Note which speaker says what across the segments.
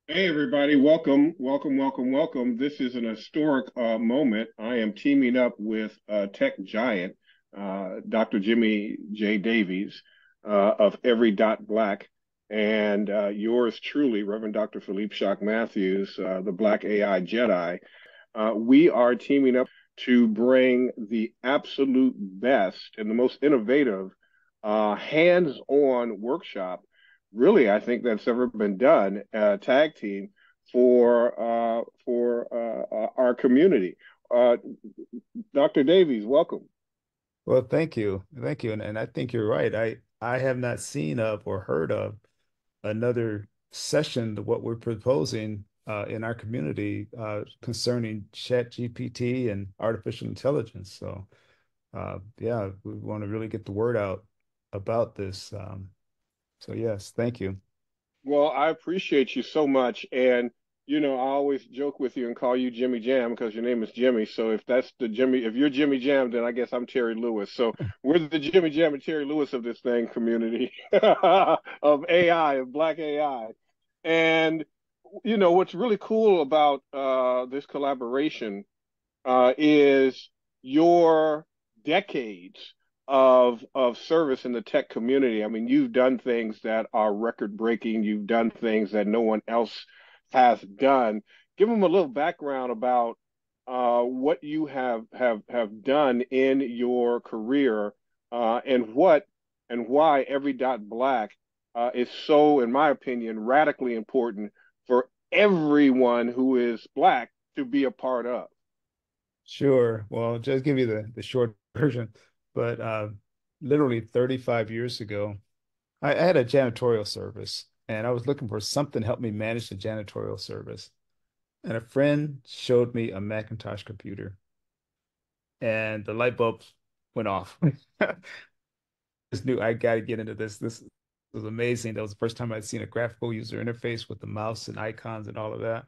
Speaker 1: Hey everybody, welcome. This is an historic moment. I am teaming up with tech giant Dr. Jimmy J. Davies of Every Dot Black, and yours truly, Reverend Dr. Philippe Shock Matthews, the Black AI Jedi. We are teaming up to bring the absolute best and the most innovative hands-on workshop, really, I think that's ever been done, tag team for our community. Uh, Dr. Davies, welcome.
Speaker 2: Well, thank you. Thank you. And I think you're right. I have not seen of or heard of another session to what we're proposing in our community concerning ChatGPT and artificial intelligence. So yeah, we want to really get the word out about this. So yes, thank you.
Speaker 1: Well, I appreciate you so much. And, I always joke with you and call you Jimmy Jam because your name is Jimmy. So if that's the Jimmy, if you're Jimmy Jam, then I guess I'm Terry Lewis. So we're the Jimmy Jam and Terry Lewis of this thing community of AI, of Black AI. And, what's really cool about this collaboration is your decades of service in the tech community. I mean, you've done things that are record breaking. You've done things that no one else has done. Give them a little background about what you have done in your career and why Every Dot Black is so, in my opinion, radically important for everyone who is Black to be a part of.
Speaker 2: Sure. Well, just give you the short version, but literally 35 years ago, I had a janitorial service and I was looking for something to help me manage the janitorial service. And a friend showed me a Macintosh computer and the light bulb went off. Just knew I got to get into this. This was amazing. That was the first time I'd seen a graphical user interface with the mouse and icons and all of that.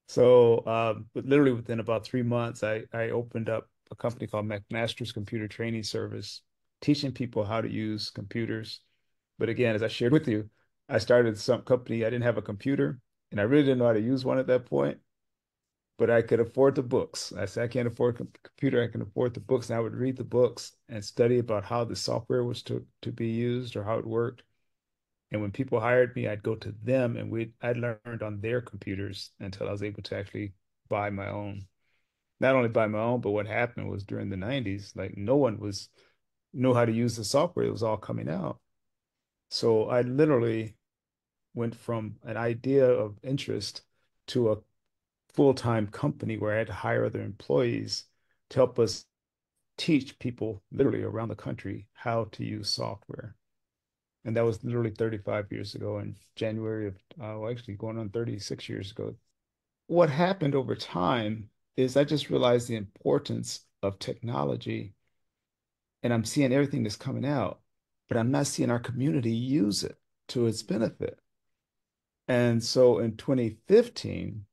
Speaker 2: So, but literally within about 3 months, I opened up a company called McMaster's Computer Training Service, teaching people how to use computers. But again, as I shared with you, I started some company. I didn't have a computer, and I really didn't know how to use one at that point. But I could afford the books. I said, I can't afford a computer. I can afford the books. And I would read the books and study about how the software was to be used or how it worked. And when people hired me, I'd go to them and I learned on their computers until I was able to actually buy my own. Not only buy my own, but what happened was during the 90s, like no one was know how to use the software. It was all coming out. So I literally went from an idea of interest to a full-time company where I had to hire other employees to help us teach people literally around the country how to use software. And that was literally 35 years ago in January of, well, actually going on 36 years ago. What happened over time is I just realized the importance of technology and I'm seeing everything that's coming out, but I'm not seeing our community use it to its benefit. And so in 2015,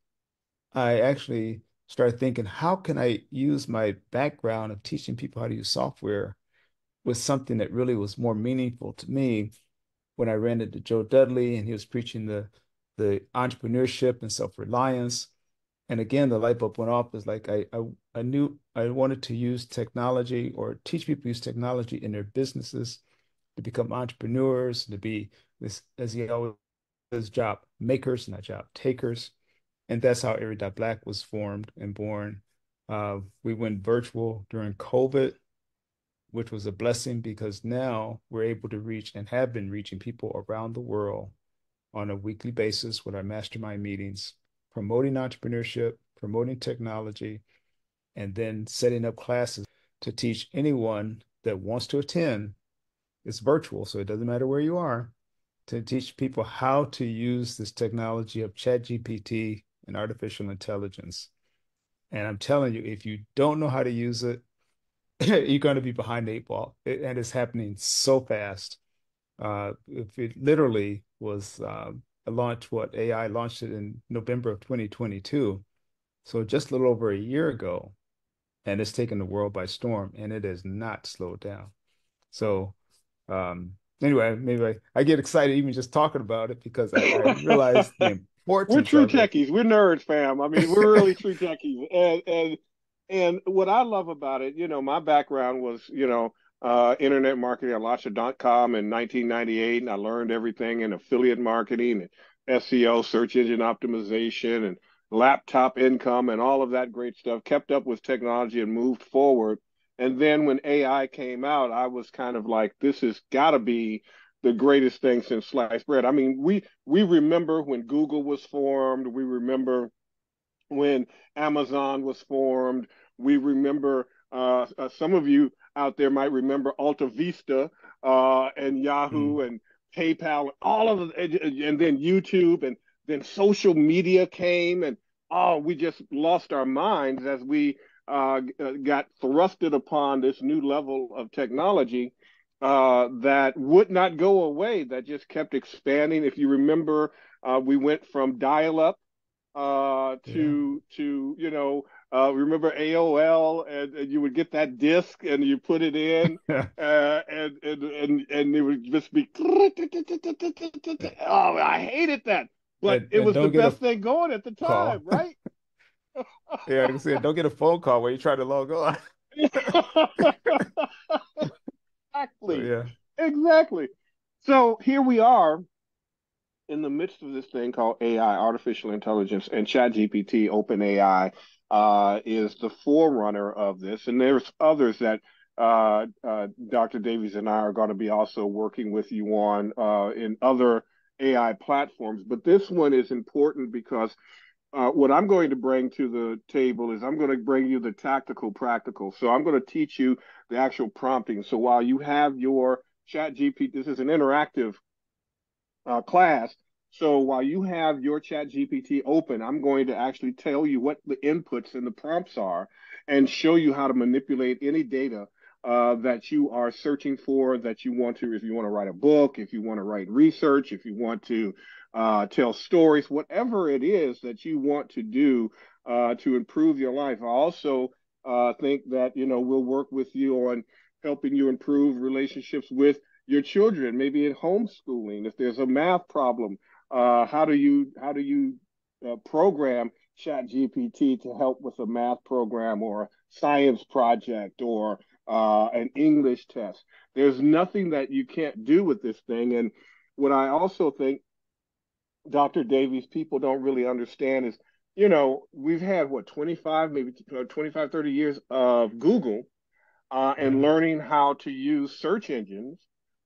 Speaker 2: I actually started thinking, how can I use my background of teaching people how to use software with something that really was more meaningful to me when I ran into Joe Dudley and he was preaching the entrepreneurship and self-reliance. And again, the light bulb went off. It's like I knew I wanted to use technology or teach people to use technology in their businesses to become entrepreneurs, to be this, as he always says, job makers, not job takers. And that's how Every Dot Black was formed and born. We went virtual during COVID, which was a blessing because now we're able to reach and have been reaching people around the world on a weekly basis with our mastermind meetings, promoting entrepreneurship, promoting technology, and then setting up classes to teach anyone that wants to attend. It's virtual, so it doesn't matter where you are, to teach people how to use this technology of ChatGPT and artificial intelligence. And I'm telling you, if you don't know how to use it, you're going to be behind the eight ball. And it's happening so fast. If it literally was a launch, what AI launched it in November of 2022. So just a little over a year ago, and it's taken the world by storm, and it has not slowed down. So Anyway, maybe I get excited even just talking about it because I realize the
Speaker 1: We're
Speaker 2: importance
Speaker 1: true
Speaker 2: of it.
Speaker 1: techies. We're nerds, fam. I mean, we're really true techies. And what I love about it, my background was, internet marketing. I launched a.com in 1998, and I learned everything in affiliate marketing and SEO, search engine optimization, and laptop income, and all of that great stuff. Kept up with technology and moved forward. And then when AI came out, I was kind of like, this has got to be the greatest thing since sliced bread. I mean, we remember when Google was formed. We remember when Amazon was formed. We remember some of you out there might remember Alta Vista and Yahoo
Speaker 2: Mm.
Speaker 1: and PayPal, all of it, and then YouTube, and then social media came, and oh, we just lost our minds as we got thrusted upon this new level of technology that would not go away, that just kept expanding. If you remember, we went from dial-up
Speaker 2: Yeah.
Speaker 1: remember AOL, and you would get that disc and you put it in, and it would just be oh, I hated that, but it
Speaker 2: And
Speaker 1: was the
Speaker 2: don't get a
Speaker 1: best thing going at the time,
Speaker 2: call.
Speaker 1: right?
Speaker 2: Yeah, like I said, don't get a phone call when you try to log on. So
Speaker 1: Exactly,
Speaker 2: yeah.
Speaker 1: exactly. So here we are in the midst of this thing called AI, artificial intelligence, and ChatGPT, OpenAI, is the forerunner of this. And there's others that Dr. Davies and I are going to be also working with you on in other AI platforms. But this one is important because what I'm going to bring to the table is I'm going to bring you the tactical practical. So I'm going to teach you the actual prompting. So while you have your ChatGPT, this is an interactive class. So while you have your chat GPT open, I'm going to actually tell you what the inputs and the prompts are and show you how to manipulate any data that you are searching for, that you want to, if you want to write a book, if you want to write research, if you want to tell stories, whatever it is that you want to do to improve your life. I also think that, we'll work with you on helping you improve relationships with your children, maybe in homeschooling. If there's a math problem, how do you program Chat GPT to help with a math program or a science project or an English test? There's nothing that you can't do with this thing. And what I also think, Dr. Davies, people don't really understand is, we've had what, 25, maybe 25, 30 years of Google and
Speaker 2: Yeah.
Speaker 1: learning how to use search engines,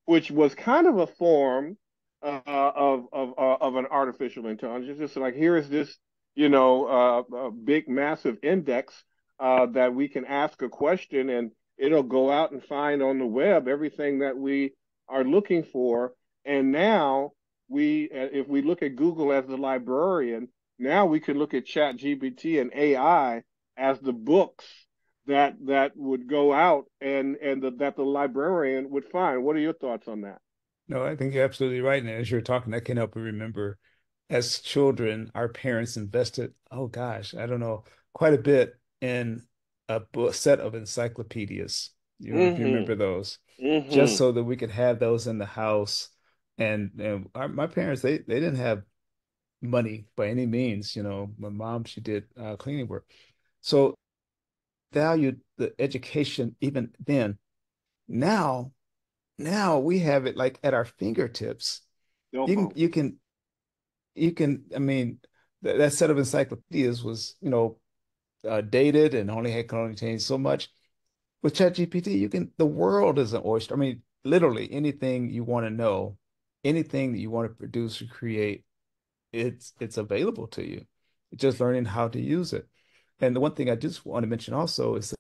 Speaker 1: which was kind of a form of an artificial intelligence. Just like, here is this, a big massive index that we can ask a question, and it'll go out and find on the web everything that we are looking for. And now if we look at Google as the librarian, now we can look at ChatGPT and AI as the books that would go out that the librarian would find. What are your thoughts on that?
Speaker 2: No, I think you're absolutely right. And as you're talking, I can't help but remember as children, our parents invested, oh gosh, I don't know, quite a bit in a book, set of encyclopedias. You know, if you remember
Speaker 1: Mm-hmm.
Speaker 2: those, just
Speaker 1: Mm-hmm.
Speaker 2: so that we could have those in the house. And my parents, they didn't have money by any means. You know, my mom, she did cleaning work. So valued the education even then. Now, now we have it like at our fingertips.
Speaker 1: Cell
Speaker 2: You can
Speaker 1: phone.
Speaker 2: you can you can, I mean, that set of encyclopedias was, dated and could only contain so much. With ChatGPT, the world is an oyster. I mean, literally anything you want to know, anything that you want to produce or create, it's available to you. It's just learning how to use it. And the one thing I just want to mention also is that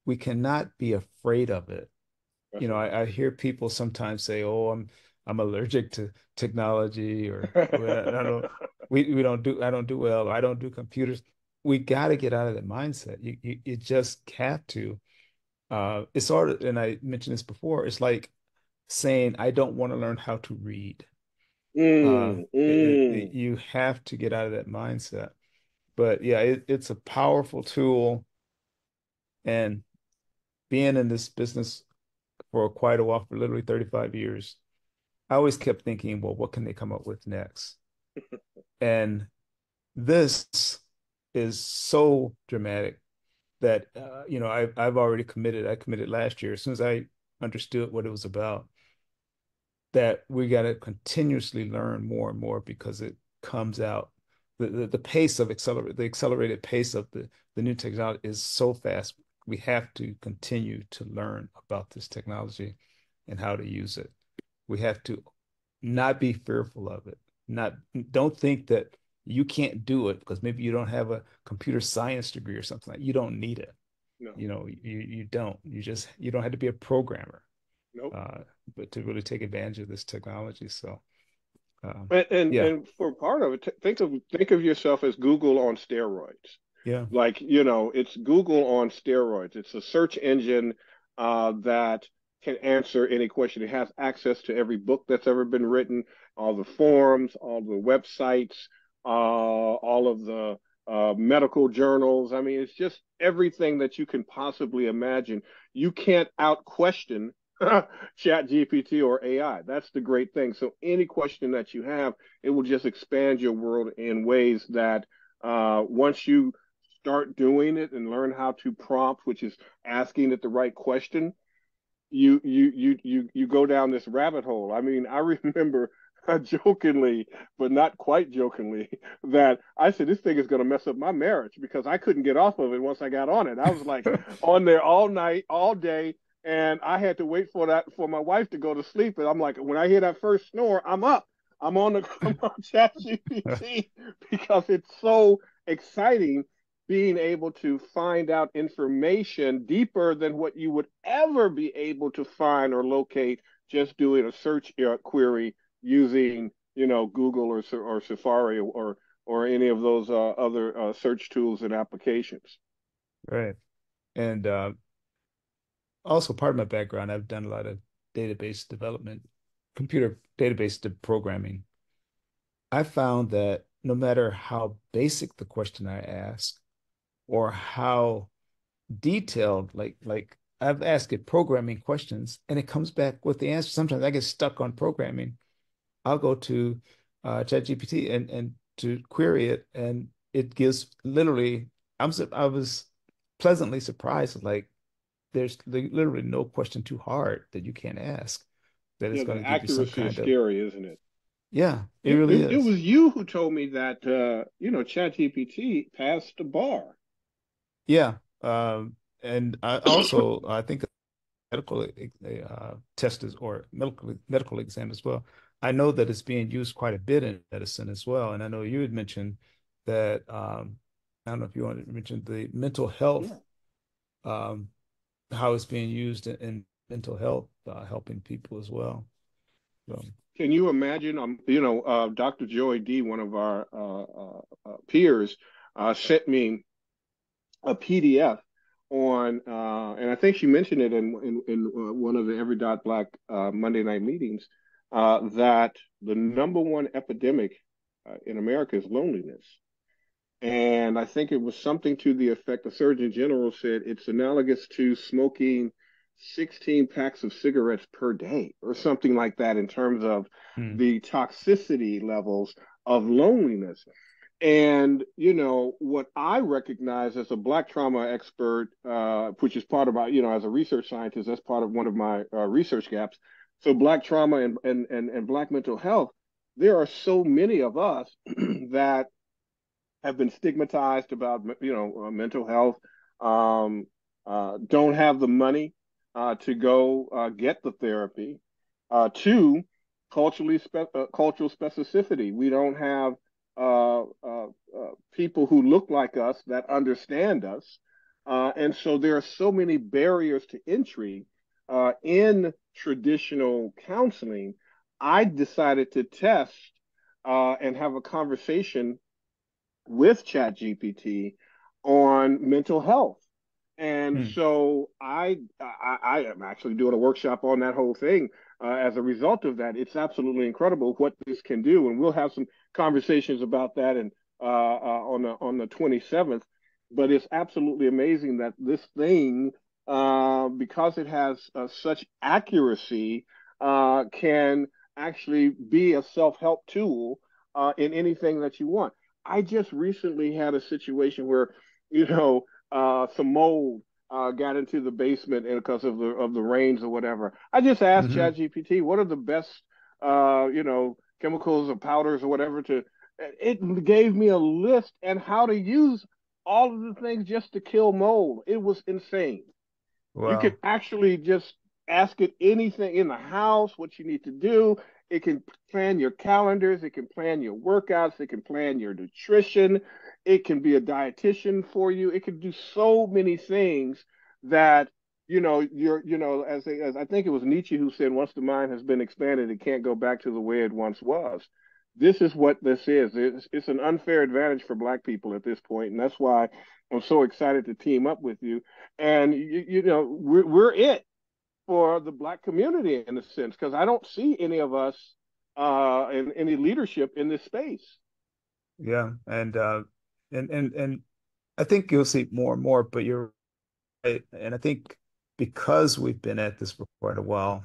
Speaker 2: we cannot be afraid of it.
Speaker 1: That's right.
Speaker 2: I hear people sometimes say, "Oh, I'm allergic to technology," or "Well, I don't we don't do I don't do well, or I don't do computers." We got to get out of that mindset. You just have to. It's sort of, and I mentioned this before. It's like saying, "I don't want to learn how to read."
Speaker 1: Mm, mm.
Speaker 2: You have to get out of that mindset. But yeah, it's a powerful tool, and being in this business for quite a while, for literally 35 years. I always kept thinking, well, what can they come up with next? And this is so dramatic that I've already committed. I committed last year as soon as I understood what it was about, that we got to continuously learn more and more because it comes out. The pace of the accelerated pace of the new technology is so fast. We have to continue to learn about this technology and how to use it. We have to not be fearful of it. Not Don't think that you can't do it because maybe you don't have a computer science degree or something like. You don't need it.
Speaker 1: No,
Speaker 2: You don't. You don't have to be a programmer,
Speaker 1: nope.
Speaker 2: uh, but to really take advantage of this technology. So
Speaker 1: And
Speaker 2: yeah,
Speaker 1: for part of it, think of yourself as Google on steroids.
Speaker 2: yeah.
Speaker 1: Like, it's Google on steroids. It's a search engine that can answer any question. It has access to every book that's ever been written, all the forums, all the websites, all of the medical journals. I mean, it's just everything that you can possibly imagine. You can't out question Chat GPT or AI. That's the great thing. So any question that you have, it will just expand your world in ways that once you start doing it and learn how to prompt, which is asking it the right question, you go down this rabbit hole. I mean, I remember jokingly, but not quite jokingly, that I said this thing is going to mess up my marriage because I couldn't get off of it once I got on it. I was like on there all night, all day, and I had to wait for my wife to go to sleep. And I'm like, when I hear that first snore, I'm up. I'm on Chat GPT because it's so exciting being able to find out information deeper than what you would ever be able to find or locate just doing a search query using, Google or Safari or any of those other search tools and applications.
Speaker 2: Right. And also part of my background, I've done a lot of database development, computer database programming. I found that no matter how basic the question I ask or how detailed, like I've asked it programming questions and it comes back with the answer. Sometimes I get stuck on programming. I'll go to ChatGPT and to query it, and it gives literally. I was pleasantly surprised. Like there's literally no question too hard that you can't ask that it's
Speaker 1: Yeah,
Speaker 2: going
Speaker 1: the
Speaker 2: to give you some
Speaker 1: accuracy is
Speaker 2: kind of,
Speaker 1: scary, isn't it?
Speaker 2: yeah, it
Speaker 1: It,
Speaker 2: really
Speaker 1: it, it
Speaker 2: is.
Speaker 1: was you who told me that ChatGPT passed the bar.
Speaker 2: Yeah. And I think medical test is or medical exam as well. I know that it's being used quite a bit in medicine as well. And I know you had mentioned that I don't know if you wanted to mention the mental health,
Speaker 1: Yeah.
Speaker 2: um, how it's being used in mental health, helping people as well. So,
Speaker 1: Can you imagine? Dr. Joy D, one of our peers, sent me a PDF on, and I think she mentioned it in one of the Every Dot Black Monday night meetings, that the number one epidemic in America is loneliness. And I think it was something to the effect the Surgeon General said it's analogous to smoking 16 packs of cigarettes per day or something like that in terms of
Speaker 2: hmm,
Speaker 1: the toxicity levels of loneliness. And what I recognize as a Black trauma expert, which is part of my, as a research scientist, that's part of one of my research gaps. So Black trauma and Black mental health, there are so many of us that have been stigmatized about mental health, um, don't have the money to go get the therapy. Two, cultural specificity. We don't have people who look like us that understand us, and so there are so many barriers to entry in traditional counseling. I decided to test and have a conversation with ChatGPT on mental health. And
Speaker 2: hmm.
Speaker 1: so I am actually doing a workshop on that whole thing as a result of that. It's absolutely incredible what this can do, and we'll have some conversations about that and on the 27th. But it's absolutely amazing that this thing because it has such accuracy, can actually be a self-help tool in anything that you want. I just recently had a situation where, some mold got into the basement and because of the rains or whatever. I just asked
Speaker 2: Hmm.
Speaker 1: ChatGPT, what are the best, chemicals or powders or whatever to. It gave me a list and how to use all of the things just to kill mold. It was insane. You could
Speaker 2: Wow.
Speaker 1: actually just ask it anything in the house, what you need to do. It can plan your calendars, it can plan your workouts, it can plan your nutrition, it can be a dietitian for you. It can do so many things that as I think it was Nietzsche who said, once the mind has been expanded, it can't go back to the way it once was. This is what this is. It's an unfair advantage for Black people at this point, and that's why I'm so excited to team up with you. And we're it for the Black community in a sense, because I don't see any of us in any leadership in this space.
Speaker 2: Yeah. And I think you'll see more and more, but you're right. And I think because we've been at this for quite a while,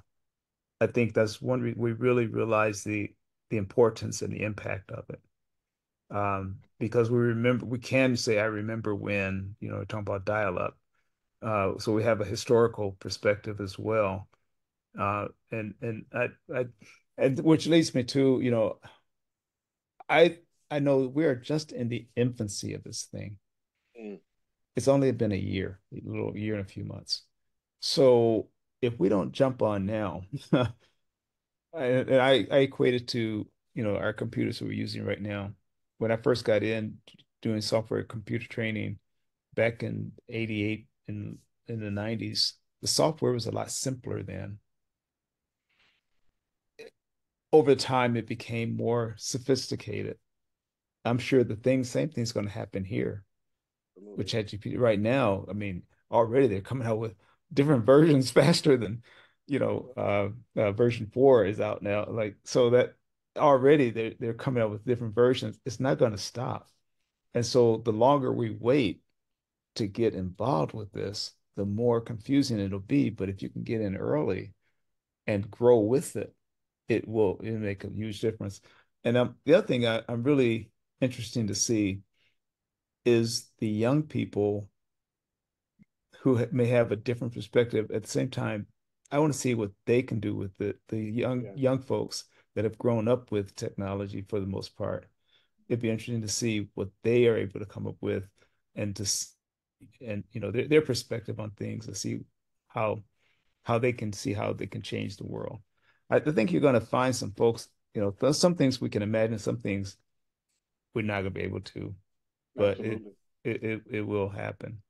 Speaker 2: I think that's one we really realize the importance and the impact of it. Because we can say, I remember when, we're talking about dial-up. So we have a historical perspective as well. And and which leads me to, I I know we are just in the infancy of this thing.
Speaker 1: Mm,
Speaker 2: It's only been a year, a little year and a few months. So if we don't jump on now, I equate it to, our computers that we're using right now. When I first got in doing software computer training back in 88 in the 90s, the software was a lot simpler then. Over time, it became more sophisticated. I'm sure same thing's going to happen here with
Speaker 1: absolutely.
Speaker 2: ChatGPT right now. I mean, already they're coming out with different versions faster than, version 4 is out now. Like, so that already they're coming out with different versions. It's not going to stop. And so the longer we wait to get involved with this, the more confusing it'll be. But if you can get in early and grow with it, it'll make a huge difference. And the other thing I'm really interested to see is the young people who may have a different perspective. At the same time, I want to see what they can do with the
Speaker 1: Yeah,
Speaker 2: young folks that have grown up with technology for the most part. It'd be interesting to see what they are able to come up with and and their perspective on things to see how how they can change the world. I think you're going to find some folks, there's some things we can imagine, some things we're not going to be able to, but
Speaker 1: absolutely.
Speaker 2: it will happen.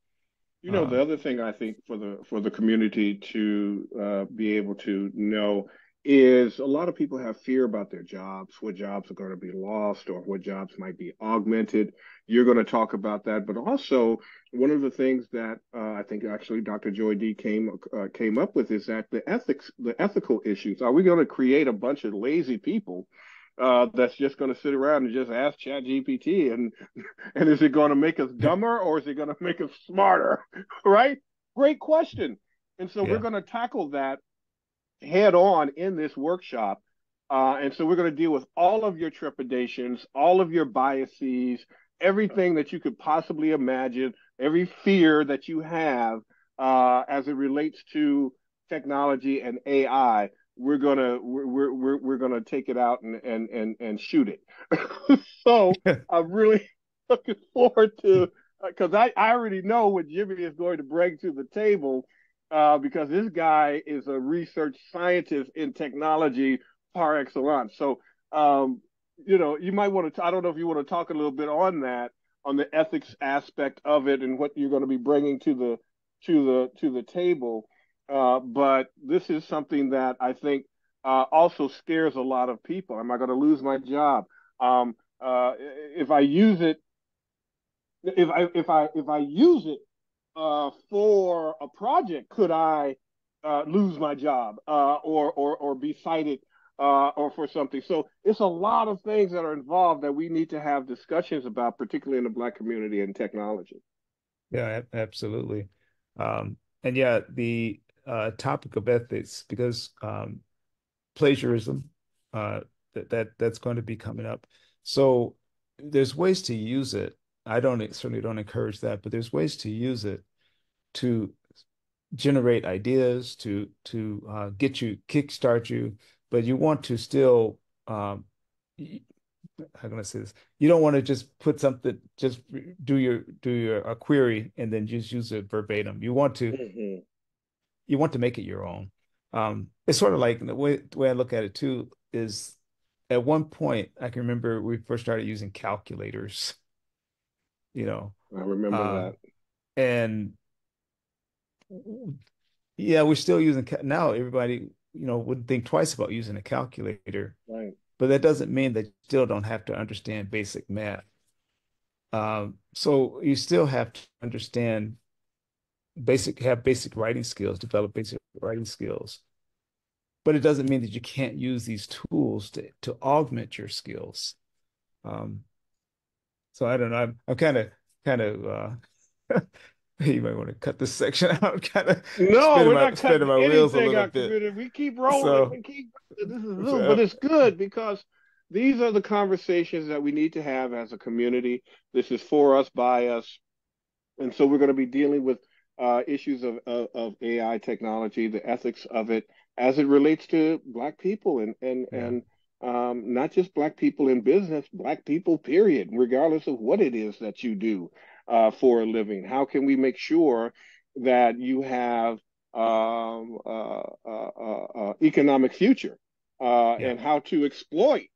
Speaker 1: The
Speaker 2: Um,
Speaker 1: other thing I think for the community to be able to know is a lot of people have fear about their jobs, what jobs are going to be lost or what jobs might be augmented. You're going to talk about that, but also one of the things that I think actually Dr. Joy D came up with is that the ethical issues. Are we going to create a bunch of lazy people that's just going to sit around and just ask ChatGPT and is it going to make us dumber or is it going to make us smarter? Right? Great question. And so we're
Speaker 2: yeah.
Speaker 1: going to tackle that head on in this workshop. And so we're going to deal with all of your trepidations, all of your biases, everything that you could possibly imagine, every fear that you have as it relates to technology and AI. We're gonna take it out and shoot it. So I'm really looking forward to because I already know what Jimmy is going to bring to the table because this guy is a research scientist in technology par excellence. So, you might want to, I don't know if you want to talk a little bit on that, on the ethics aspect of it and what you're going to be bringing to the table. But this is something that I think also scares a lot of people. Am I going to lose my job? If I use it, if I use it for a project, could I lose my job or be cited or for something? So it's a lot of things that are involved that we need to have discussions about, particularly in the Black community and technology.
Speaker 2: Yeah, absolutely. and yeah, the topic of ethics, because plagiarism, uh, that's going to be coming up. So there's ways to use it. I don't certainly don't encourage that, but there's ways to use it to generate ideas, to get you kickstart you, but you want to still how can I say this? You don't want to just put something, just do your a query and then just use it verbatim.
Speaker 1: Hmm.
Speaker 2: You want to make it your own. It's sort of like the way I look at it too is at one point I can remember we first started using calculators, you know,
Speaker 1: I remember
Speaker 2: uh,
Speaker 1: that.
Speaker 2: and yeah, we're still using now. Everybody, would think twice about using a calculator,
Speaker 1: Right.
Speaker 2: but that doesn't mean that you still don't have to understand basic math. So you still have to understand have basic writing skills, develop basic writing skills. But it doesn't mean that you can't use these tools to augment your skills. Um, so I don't know. I'm kind of you might want to cut this section out, kind of
Speaker 1: No,
Speaker 2: spinning
Speaker 1: we're
Speaker 2: my
Speaker 1: not
Speaker 2: spinning
Speaker 1: cutting
Speaker 2: my wheels a
Speaker 1: anything
Speaker 2: little
Speaker 1: out,
Speaker 2: bit.
Speaker 1: committed. We keep rolling.
Speaker 2: So
Speaker 1: We keep. This is Zoom, but
Speaker 2: so
Speaker 1: it's good because these are the conversations that we need to have as a community. This is for us, by us. And so we're going to be dealing with issues of AI technology, the ethics of it as it relates to Black people
Speaker 2: yeah,
Speaker 1: and not just Black people in business, Black people, period, regardless of what it is that you do for a living. How can we make sure that you have economic future
Speaker 2: yeah,
Speaker 1: and how to exploit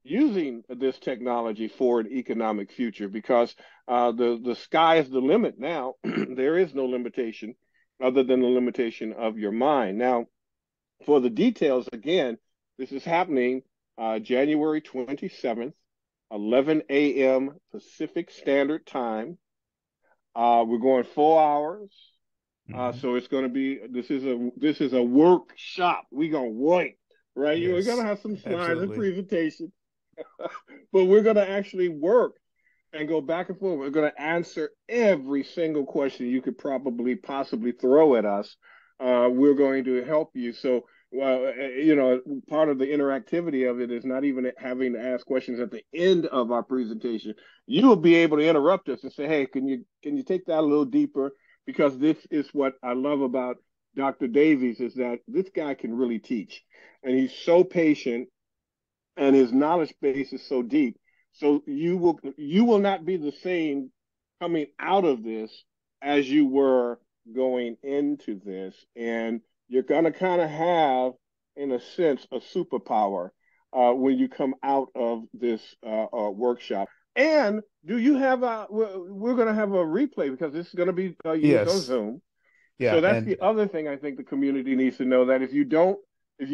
Speaker 1: using this technology for an economic future because the sky is the limit now. There is no limitation other than the limitation of your mind. Now, for the details, again, this is happening January 27th, 11 a.m. Pacific Standard Time. We're going 4 hours.
Speaker 2: mhm.
Speaker 1: So it's going to be this is a workshop. We're gonna work, right? We're gonna
Speaker 2: Yes,
Speaker 1: have some slides and
Speaker 2: absolutely.
Speaker 1: presentation, but we're going to actually work and go back and forth. We're going to answer every single question you could probably possibly throw at us. We're going to help you. So, part of the interactivity of it is not even having to ask questions at the end of our presentation. You will be able to interrupt us and say, "Hey, can you take that a little deeper?" Because this is what I love about Dr. Davies is that this guy can really teach, and he's so patient and his knowledge base is so deep. So you will not be the same coming out of this as you were going into this, and you're gonna kind of have, in a sense, a superpower when you come out of this workshop. And do you have a? We're going to have a replay because this is going to be used on
Speaker 2: Yes,
Speaker 1: Zoom. So
Speaker 2: yeah,
Speaker 1: that's
Speaker 2: and
Speaker 1: the other thing I think the community needs to know that if you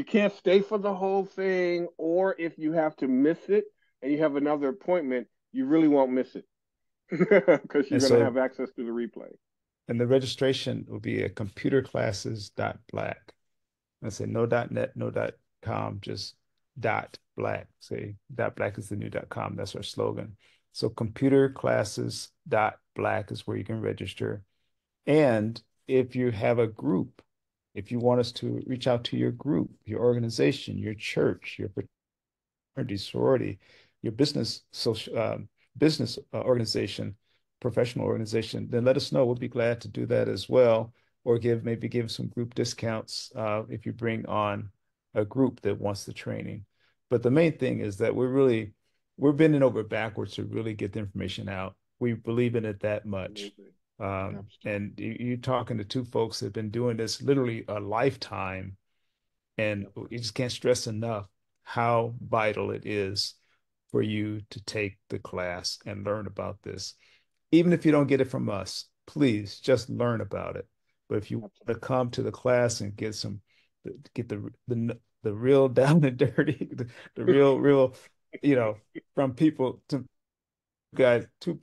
Speaker 1: can't stay for the whole thing, or if you have to miss it and you have another appointment, you really won't miss it because you're
Speaker 2: and
Speaker 1: going to
Speaker 2: so
Speaker 1: have access to the replay.
Speaker 2: and the registration will be at computerclasses.black. I say no .net, no .com, just .black. Say .black is the new .com. That's our slogan. So computerclasses.black is where you can register. And if you have a group, if you want us to reach out to your group, your organization, your church, your fraternity, sorority, your business organization, professional organization, then let us know. We'll be glad to do that as well, or give some group discounts if you bring on a group that wants the training. But the main thing is that we're bending over backwards to really get the information out. We believe in it that much.
Speaker 1: Absolutely.
Speaker 2: And
Speaker 1: Absolutely.
Speaker 2: you're talking to two folks that have been doing this literally a lifetime, and
Speaker 1: Yep.
Speaker 2: you just can't stress enough how vital it is for you to take the class and learn about this. Even if you don't get it from us, please just learn about it. But if you want to
Speaker 1: Absolutely.
Speaker 2: come to the class and get the real down and dirty, the real, you know, from people to guys, two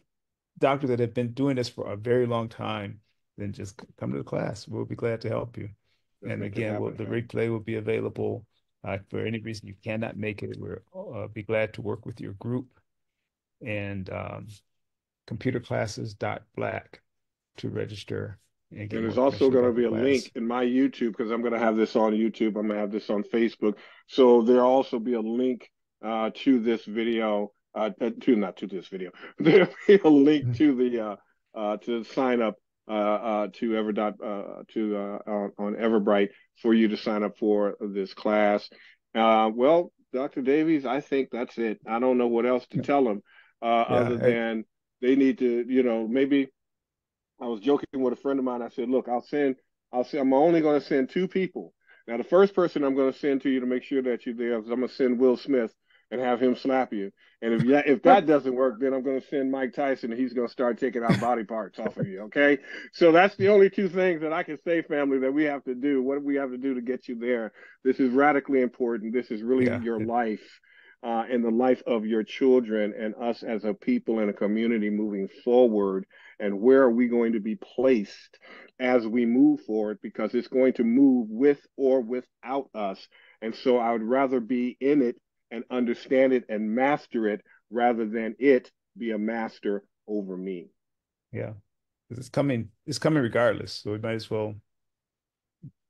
Speaker 2: doctors that have been doing this for a very long time, then just come to the class. We'll be glad to help you.
Speaker 1: Let's
Speaker 2: And
Speaker 1: make it
Speaker 2: again,
Speaker 1: happen,
Speaker 2: the
Speaker 1: man.
Speaker 2: replay will be available for any reason you cannot make it. We'll be glad to work with your group and computerclasses.black to register. and get
Speaker 1: And there's
Speaker 2: more
Speaker 1: also
Speaker 2: information
Speaker 1: going to
Speaker 2: about the
Speaker 1: be a link
Speaker 2: class.
Speaker 1: in my YouTube because I'm going to have this on YouTube. I'm going to have this on Facebook. So there'll also be a link to this video, to not to this video. There'll be a link to sign up to on Everbright for you to sign up for this class. Well, Dr. Davies, I think that's it. I don't know what else to tell them
Speaker 2: Yeah,
Speaker 1: other than they need to, maybe I was joking with a friend of mine. I said, "Look, I'm only going to send two people. Now, the first person I'm going to send to you to make sure that you're there is I'm going to send Will Smith and have him slap you. And if that doesn't work, then I'm going to send Mike Tyson and he's going to start taking out body parts off of you. Okay, so that's the only two things that I can say, family, that we have to do. What do we have to do to get you there? This is radically important. This is really
Speaker 2: yeah,
Speaker 1: your life." And the life of your children and us as a people and a community moving forward, and where are we going to be placed as we move forward, because it's going to move with or without us. And so I would rather be in it and understand it and master it rather than it be a master over me.
Speaker 2: yeah. 'Cause it's coming regardless. So we might as well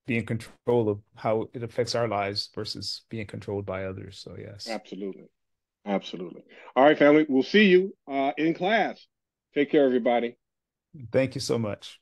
Speaker 2: be in control of how it affects our lives versus being controlled by others. So yes.
Speaker 1: Absolutely. Absolutely. All right, family. We'll see you in class. Take care, everybody.
Speaker 2: Thank you so much.